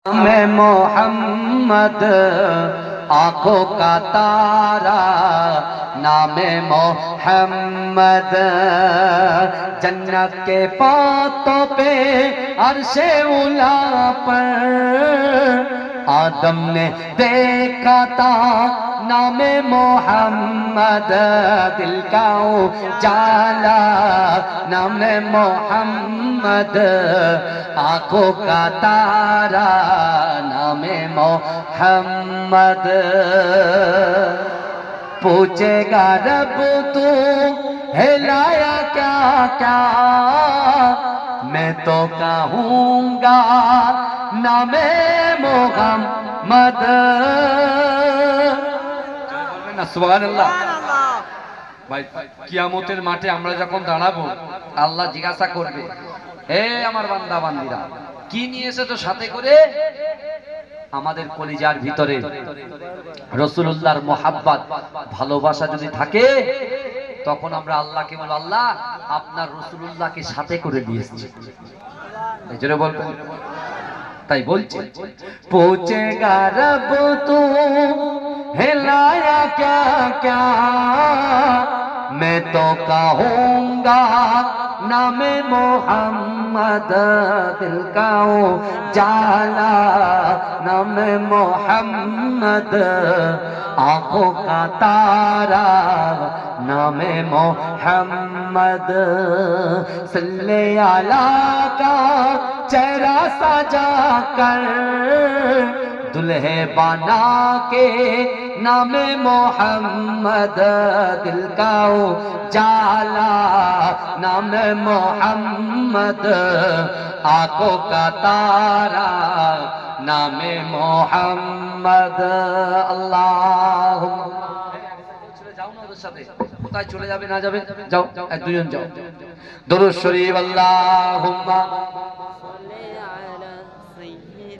मैं मोहम्मद आंखों का तारा नामे मोहम्मद जन्नत के पातों पे अर्शे उला पर आदम ने देखा था नामे मोहम्मद दिल का उजाला नामे मोहम्मद आंखों का तारा नामे मोहम्मद पूछेगा रब तू हिलाया क्या क्या मैं तो कहूँगा नामे मोहम्मद ना सुबहानाल्लाह। ভাই কিয়ামতের মাঠে আমরা যখন দাঁড়াবো আল্লাহ জিজ্ঞাসা করবে, হে আমার বান্দা বান্দিরা কি নিয়ে এসেছো সাথে করে? আমাদের কলিজার ভিতরে রাসূলুল্লাহর মোহাব্বত ভালোবাসা যদি থাকে তখন আমরা আল্লাহকে বলবো, আল্লাহ আপনার রাসূলুল্লাহকে সাথে করে দিয়েছি। এই জন্য বলবেন, তাই বলছে পৌঁছেগা রব তু हिलाया क्या क्या मैं तो कहूँगा नामे मोहम्मद दिल का उजाला नामे मोहम्मद आँखों का तारा नामे मोहम्मद सल्ले अला का चेहरा सजा कर दुल्हे बना के नामे मोहम्मद दिल का उजाला नामे मोहम्मद आंखों का तारा नामे मोहम्मद। अल्लाह কোথায় চলে যাবে না যাবে? যাও, এক দুজন যাও। দরুদ শরীফ আল্লাহুম্মা